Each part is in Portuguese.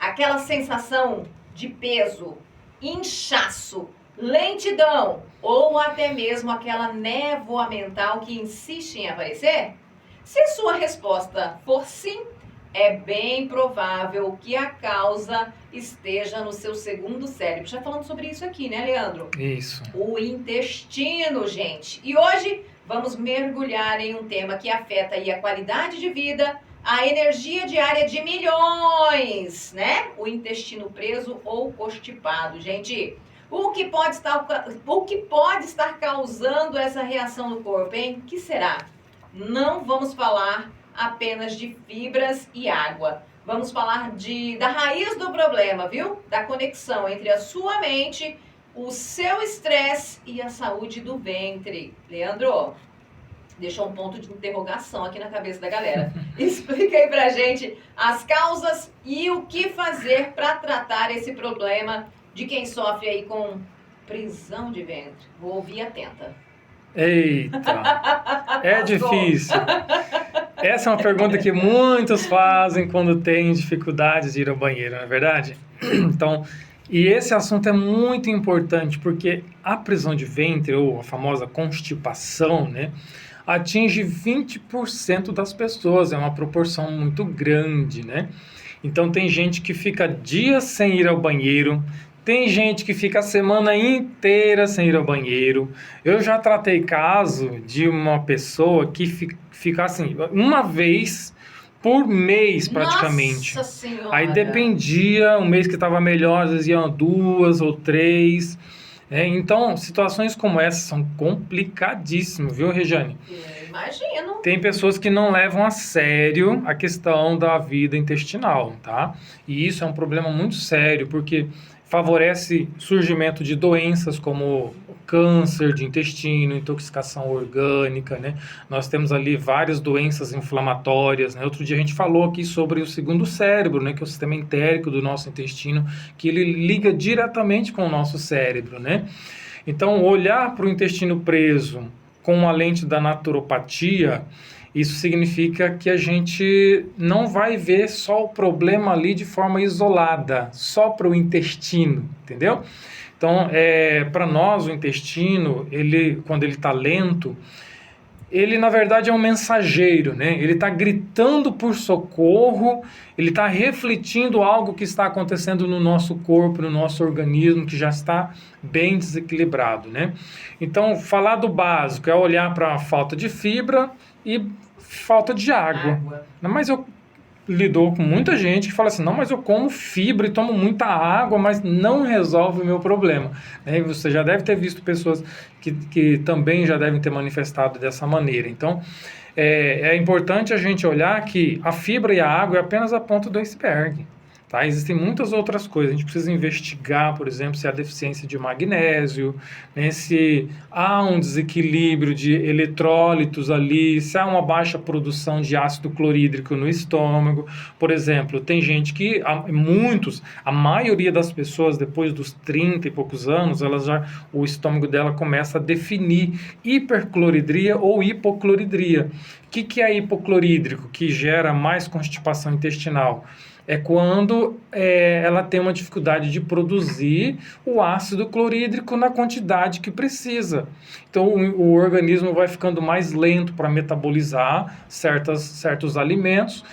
aquela sensação de peso, inchaço, lentidão ou até mesmo aquela névoa mental que insiste em aparecer? Se sua resposta for sim, é bem provável que a causa esteja no seu segundo cérebro. Já falando sobre isso aqui, né, Leandro? Isso. O intestino, gente. E hoje vamos mergulhar em um tema que afeta aí a qualidade de vida, a energia diária de milhões, né? O intestino preso ou constipado, gente. O que pode estar causando essa reação no corpo, hein? O que será? Não vamos falar apenas de fibras e água. Vamos falar da raiz do problema, viu? Da conexão entre a sua mente, o seu estresse e a saúde do ventre. Leandro, deixou um ponto de interrogação aqui na cabeça da galera. Explica aí pra gente as causas e o que fazer para tratar esse problema de quem sofre aí com prisão de ventre. Vou ouvir atenta. Eita, é difícil. Essa é uma pergunta que muitos fazem quando têm dificuldades de ir ao banheiro, não é verdade? Então, e esse assunto é muito importante porque a prisão de ventre, ou a famosa constipação, né, atinge 20% das pessoas, é uma proporção muito grande, né? Então tem gente que fica dias sem ir ao banheiro, tem gente que fica a semana inteira sem ir ao banheiro. Eu já tratei caso de uma pessoa que fica assim, uma vez por mês praticamente. Nossa Senhora! Aí dependia, um mês que estava melhor, às vezes iam 2 ou 3. Então, situações como essa são complicadíssimas, viu, Rejane? Imagino. Tem pessoas que não levam a sério a questão da vida intestinal, tá? E isso é um problema muito sério, porque favorece surgimento de doenças como câncer de intestino, intoxicação orgânica, né? Nós temos ali várias doenças inflamatórias, né? Outro dia a gente falou aqui sobre o segundo cérebro, né? Que é o sistema entérico do nosso intestino, que ele liga diretamente com o nosso cérebro, né? Então, olhar para o intestino preso com uma lente da naturopatia, isso significa que a gente não vai ver só o problema ali de forma isolada, só para o intestino, entendeu? Então, para nós, o intestino, quando ele está lento, ele na verdade é um mensageiro, né? Ele está gritando por socorro, ele está refletindo algo que está acontecendo no nosso corpo, no nosso organismo, que já está bem desequilibrado, né? Então, falar do básico é olhar para a falta de fibra e falta de água. Mas eu lido com muita gente que fala assim, não, mas eu como fibra e tomo muita água, mas não resolve o meu problema. E você já deve ter visto pessoas que também já devem ter manifestado dessa maneira. Então, é importante a gente olhar que a fibra e a água é apenas a ponta do iceberg. Tá? Existem muitas outras coisas. A gente precisa investigar, por exemplo, se há deficiência de magnésio, né, se há um desequilíbrio de eletrólitos ali, se há uma baixa produção de ácido clorídrico no estômago. Por exemplo, tem gente que, a maioria das pessoas, depois dos 30 e poucos anos, o estômago dela começa a definir hipercloridria ou hipocloridria. O que é hipoclorídrico, que gera mais constipação intestinal? É quando ela tem uma dificuldade de produzir o ácido clorídrico na quantidade que precisa. Então, o organismo vai ficando mais lento para metabolizar certos alimentos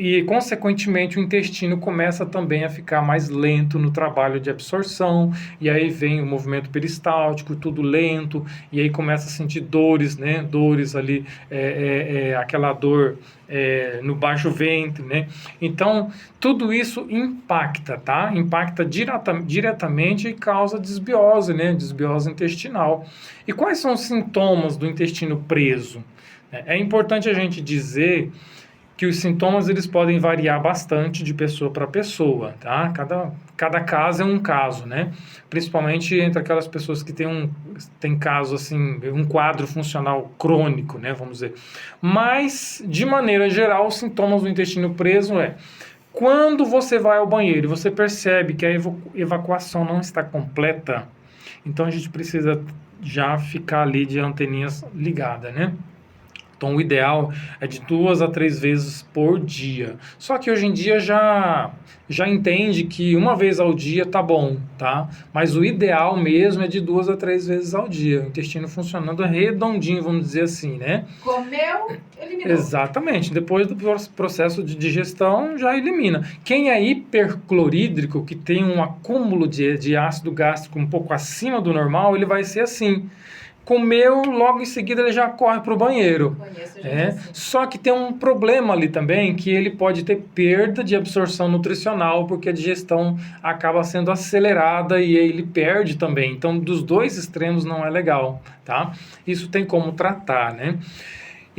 e, consequentemente, o intestino começa também a ficar mais lento no trabalho de absorção, e aí vem o movimento peristáltico, tudo lento, e aí começa a sentir dores, né? Dores ali, aquela dor no baixo ventre, né? Então, tudo isso impacta, tá? Impacta diretamente e causa desbiose, né? Desbiose intestinal. E quais são os sintomas do intestino preso? É importante a gente dizer que os sintomas eles podem variar bastante de pessoa para pessoa, tá? Cada caso é um caso, né? Principalmente entre aquelas pessoas que têm caso assim, um quadro funcional crônico, né? Vamos dizer. Mas, de maneira geral, os sintomas do intestino preso quando você vai ao banheiro e você percebe que a evacuação não está completa, então a gente precisa já ficar ali de anteninhas ligadas, né? Então, o ideal é de 2 a 3 vezes por dia. Só que hoje em dia já entende que uma vez ao dia tá bom, tá? Mas o ideal mesmo é de 2 a 3 vezes ao dia. O intestino funcionando redondinho, vamos dizer assim, né? Comeu, eliminou. Exatamente. Depois do processo de digestão, já elimina. Quem é hiperclorídrico, que tem um acúmulo de ácido gástrico um pouco acima do normal, ele vai ser assim. Comeu, logo em seguida ele já corre para o banheiro. Conheço gente assim. Só que tem um problema ali também, que ele pode ter perda de absorção nutricional, porque a digestão acaba sendo acelerada e ele perde também. Então, dos dois extremos não é legal, tá? Isso tem como tratar, né?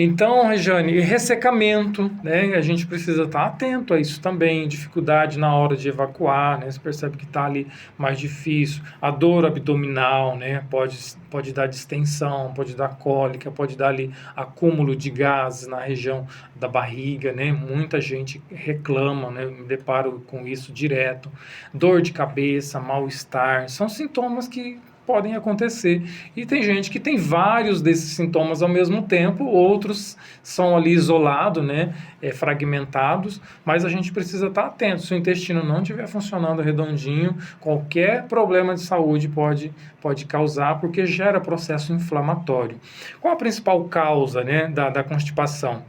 Então, Rejane, ressecamento, né? A gente precisa estar atento a isso também, dificuldade na hora de evacuar, né? Você percebe que está ali mais difícil, a dor abdominal, né? Pode dar distensão, pode dar cólica, pode dar ali acúmulo de gases na região da barriga, né? Muita gente reclama, né? Eu me deparo com isso direto. Dor de cabeça, mal-estar, são sintomas que podem acontecer. E tem gente que tem vários desses sintomas ao mesmo tempo, outros são ali isolados, né, fragmentados, mas a gente precisa estar atento. Se o intestino não estiver funcionando redondinho, qualquer problema de saúde pode causar, porque gera processo inflamatório. Qual a principal causa, né, da constipação?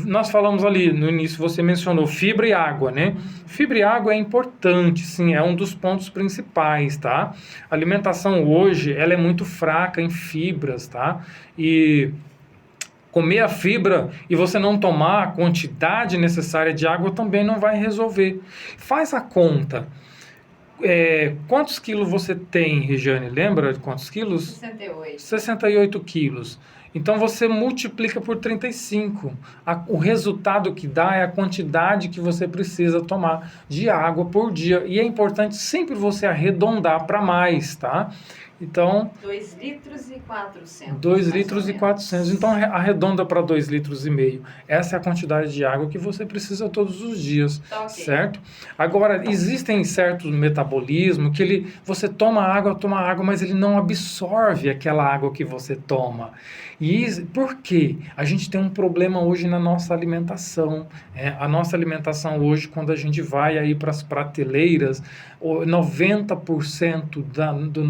Nós falamos ali no início, você mencionou fibra e água, né? Fibra e água é importante, sim, é um dos pontos principais, tá? A alimentação hoje, ela é muito fraca em fibras, tá? E comer a fibra e você não tomar a quantidade necessária de água também não vai resolver. Faz a conta. Quantos quilos você tem, Regiane? Lembra de quantos quilos? 68. 68 quilos. Então você multiplica por 35. O resultado que dá é a quantidade que você precisa tomar de água por dia. E é importante sempre você arredondar para mais, tá? Então, 2 litros e 400. 2 litros e 400. Então, arredonda para 2 litros e meio. Essa é a quantidade de água que você precisa todos os dias, Tá, okay. certo? Agora, existem certos metabolismos que você toma água, mas ele não absorve aquela água que você toma. E por quê? A gente tem um problema hoje na nossa alimentação. A nossa alimentação hoje, quando a gente vai aí para as prateleiras, 90%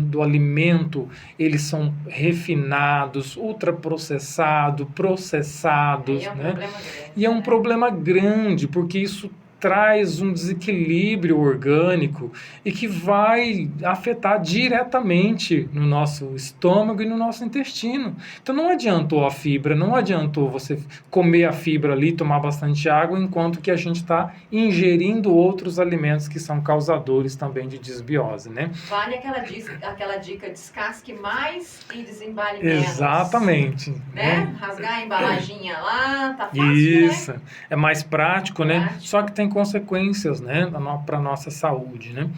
do alimento, eles são refinados, ultraprocessados, processados, né? E é um problema grande, porque isso traz um desequilíbrio orgânico e que vai afetar diretamente no nosso estômago e no nosso intestino. Então não adiantou a fibra, não adiantou você comer a fibra ali, tomar bastante água, enquanto que a gente está ingerindo outros alimentos que são causadores também de desbiose, né? Vale aquela dica, descasque mais e desembale menos. Exatamente. Né? Rasgar a embalaginha lá, tá fácil, isso, né? É mais prático, né? Prático. Só que tem consequências, né, para a nossa saúde, né?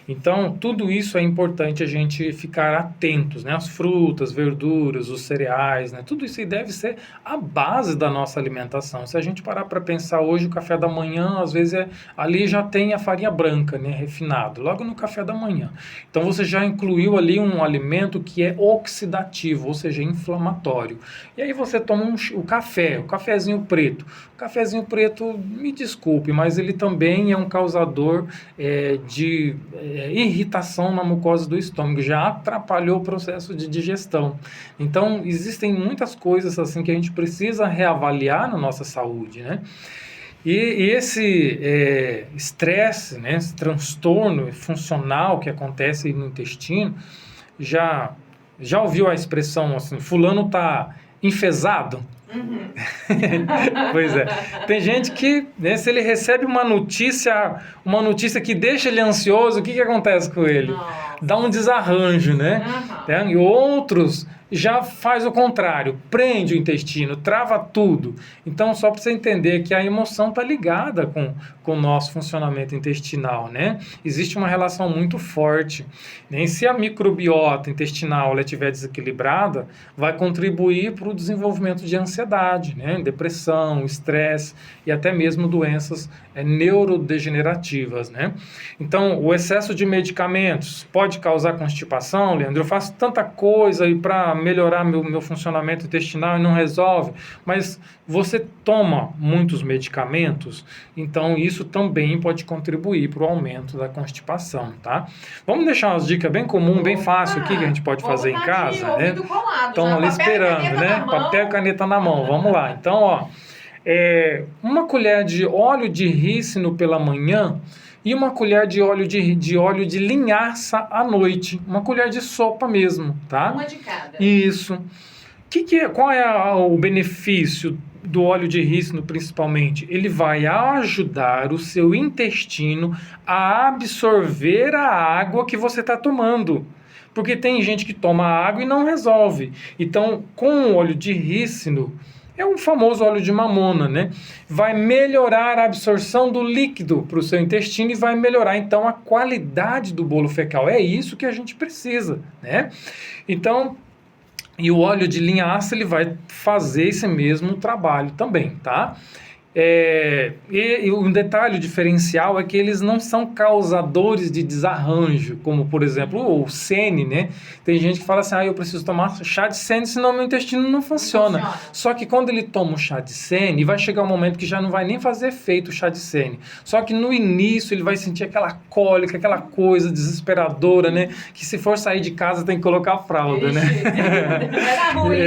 Então, tudo isso é importante a gente ficar atentos, né? As frutas, verduras, os cereais, né? Tudo isso aí deve ser a base da nossa alimentação. Se a gente parar para pensar hoje, o café da manhã, às vezes, ali já tem a farinha branca, né? Refinado, logo no café da manhã. Então, você já incluiu ali um alimento que é oxidativo, ou seja, inflamatório. E aí você toma o cafezinho preto. O cafezinho preto, me desculpe, mas ele também é um causador de irritação na mucosa do estômago, já atrapalhou o processo de digestão. Então, existem muitas coisas assim que a gente precisa reavaliar na nossa saúde, né? E esse estresse, né, esse transtorno funcional que acontece no intestino, já ouviu a expressão assim, fulano tá enfesado? Uhum. Pois é. Tem gente que, né, se ele recebe uma notícia que deixa ele ansioso, o que acontece com ele? Nossa. Dá um desarranjo, né? Uhum. E outros já faz o contrário, prende o intestino, trava tudo. Então, só para você entender que a emoção está ligada com o nosso funcionamento intestinal, né? Existe uma relação muito forte. Nem se a microbiota intestinal estiver desequilibrada, vai contribuir para o desenvolvimento de ansiedade, né? Depressão, estresse e até mesmo doenças neurodegenerativas, né? Então, o excesso de medicamentos pode causar constipação, Leandro? Eu faço tanta coisa aí para melhorar meu funcionamento intestinal e não resolve, mas você toma muitos medicamentos, então isso também pode contribuir para o aumento da constipação, tá? Vamos deixar umas dicas bem comuns, bem fácil aqui que a gente pode fazer em casa, né? Estão ali esperando, né? Papel e caneta na mão, vamos lá. Então, ó, uma colher de óleo de rícino pela manhã e uma colher de óleo de linhaça à noite. Uma colher de sopa mesmo, tá? Uma de cada. Isso. Qual é o benefício do óleo de rícino, principalmente? Ele vai ajudar o seu intestino a absorver a água que você está tomando. Porque tem gente que toma água e não resolve. Então, com o óleo de rícino, é um famoso óleo de mamona, né? Vai melhorar a absorção do líquido para o seu intestino e vai melhorar, então, a qualidade do bolo fecal. É isso que a gente precisa, né? Então, e o óleo de linhaça, ele vai fazer esse mesmo trabalho também, tá? E um detalhe diferencial é que eles não são causadores de desarranjo, como por exemplo o sene, né? Tem gente que fala assim, eu preciso tomar chá de sene, senão meu intestino não funciona. Só que quando ele toma um chá de sene, vai chegar um momento que já não vai nem fazer efeito o chá de sene. Só que no início ele vai sentir aquela cólica, aquela coisa desesperadora, né? Que se for sair de casa tem que colocar a fralda, né?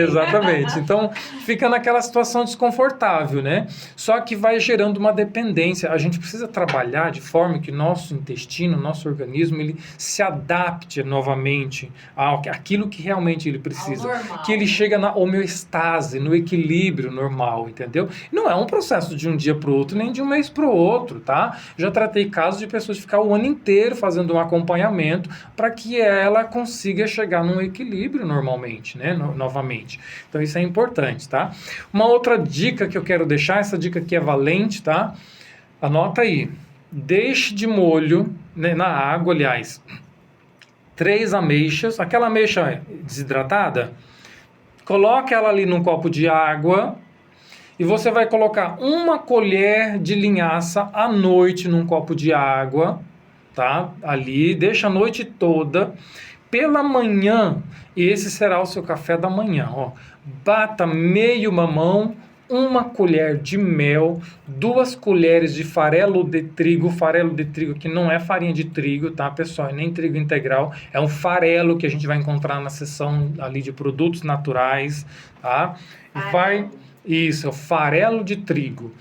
Exatamente. Então fica naquela situação desconfortável, né? Só que vai gerando uma dependência. A gente precisa trabalhar de forma que nosso intestino, nosso organismo, ele se adapte novamente àquilo que realmente ele precisa. Que ele chega na homeostase, no equilíbrio normal, entendeu? Não é um processo de um dia para o outro, nem de um mês para o outro, tá? Já tratei casos de pessoas ficar o ano inteiro fazendo um acompanhamento para que ela consiga chegar num equilíbrio normalmente, né? Novamente. Então isso é importante, tá? Uma outra dica que eu quero deixar, essa dica que é valente, tá? Anota aí. Deixe de molho, né, na água, aliás, 3 ameixas, aquela ameixa desidratada, coloque ela ali num copo de água e você vai colocar 1 colher de linhaça à noite num copo de água, tá? Ali, deixa a noite toda. Pela manhã, esse será o seu café da manhã, ó. Bata meio mamão, 1 colher de mel, 2 colheres de farelo de trigo que não é farinha de trigo, tá, pessoal? É nem trigo integral, é um farelo que a gente vai encontrar na seção ali de produtos naturais, tá? Isso, é o farelo de trigo.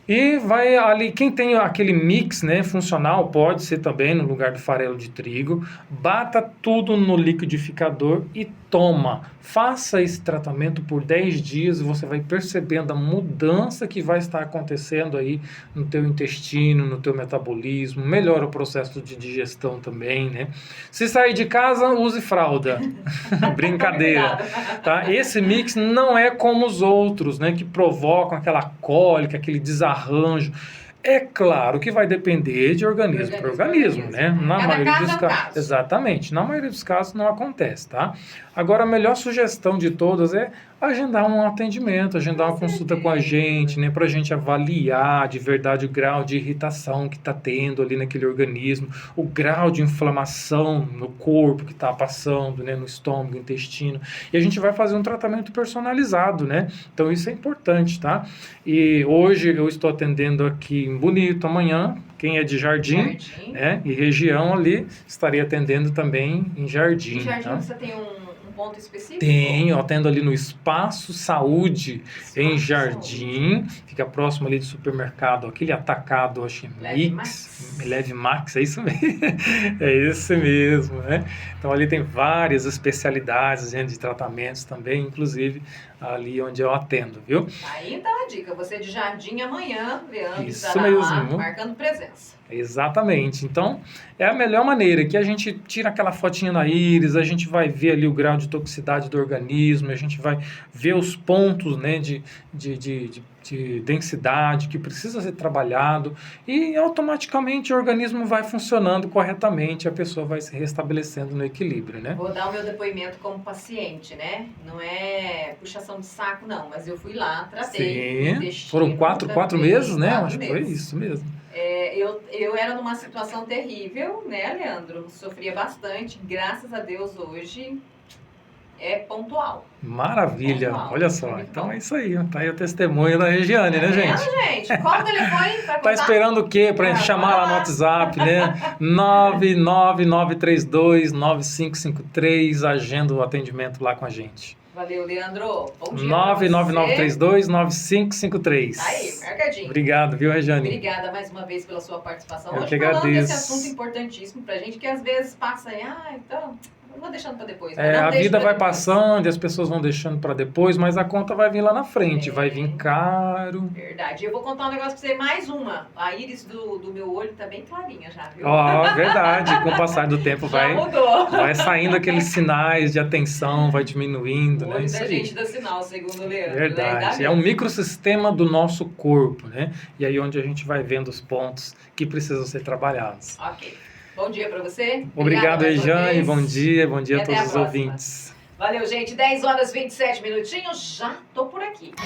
E vai ali, quem tem aquele mix, né, funcional, pode ser também no lugar do farelo de trigo. Bata tudo no liquidificador e toma. Faça esse tratamento por 10 dias e você vai percebendo a mudança que vai estar acontecendo aí no teu intestino, no teu metabolismo. Melhora o processo de digestão também, né? Se sair de casa, use fralda. Brincadeira, tá? Esse mix não é como os outros, né, que provocam aquela cólica, aquele desarranjo. É claro que vai depender de organismo para organismo, né? Na maioria dos casos. Exatamente. Na maioria dos casos não acontece, tá? Agora, a melhor sugestão de todas é agendar um atendimento, agendar uma consulta com a gente, né? Para a gente avaliar de verdade o grau de irritação que está tendo ali naquele organismo, o grau de inflamação no corpo que está passando, né? No estômago, intestino. E a gente vai fazer um tratamento personalizado, né? Então, isso é importante, tá? E hoje eu estou atendendo aqui em Bonito, amanhã, quem é de Jardim. Né? E região ali, estaria atendendo também em Jardim. Em Jardim, tá? Você tem um ponto específico? Tenho, atendo ali no Espaço Saúde, em Jardim, fica próximo ali do supermercado, aquele atacado, acho que Leve Max, é isso mesmo, é esse mesmo, né? Então ali tem várias especialidades de tratamentos também, inclusive ali onde eu atendo, viu? Aí então a dica, você de Jardim amanhã, Leandro Isso mesmo. Lá, marcando presença. Exatamente. Então, é a melhor maneira que a gente tira aquela fotinha na íris, a gente vai ver ali o grau de toxicidade do organismo, a gente vai ver os pontos, né, de densidade que precisa ser trabalhado e automaticamente o organismo vai funcionando corretamente, a pessoa vai se restabelecendo no equilíbrio, né? Vou dar o meu depoimento como paciente, né? Não é puxação de saco, não, mas eu fui lá, tratei. Sim, foram 4 meses, né? Acho que foi isso mesmo. Eu era numa situação terrível, né, Leandro? Sofria bastante. Graças a Deus, hoje, é pontual. Maravilha, Pontual. olha só. Muito Então bom. é isso aí, ó. Tá aí o testemunho da Regiane, né, gente? Gente? Qual o telefone para Tá esperando o quê pra gente chamar lá no WhatsApp, né? 999329553, agenda o atendimento lá com a gente. Valeu, Leandro. Bom dia pra você. 999329553. Tá aí, marcadinho. Obrigado, viu, Regiane? Obrigada mais uma vez pela sua participação. Eu Hoje que falando desse agradeço. assunto importantíssimo pra gente, que às vezes passa aí, então, eu vou deixando pra depois. É, Não a deixe vida pra vai depois. passando e as pessoas vão deixando para depois, mas a conta vai vir lá na frente, É. vai vir caro. Verdade. Eu vou contar um negócio pra você, mais uma. A íris do meu olho tá bem clarinha já, viu? Ó, verdade, com o passar do tempo já vai mudou. saindo aqueles sinais de atenção, vai diminuindo, O né? olho Isso da aí. gente dá sinal, segundo o Leandro. Né? Verdade. Dá É um mesmo. microsistema do nosso corpo, né? E aí onde a gente vai vendo os pontos que precisam ser trabalhados. Ok. Bom dia pra você. Obrigado, Obrigada mais uma Regiane. vez. Bom dia E a até todos a os próxima. ouvintes. Valeu, gente. 10 horas e 27 minutinhos. Já tô por aqui.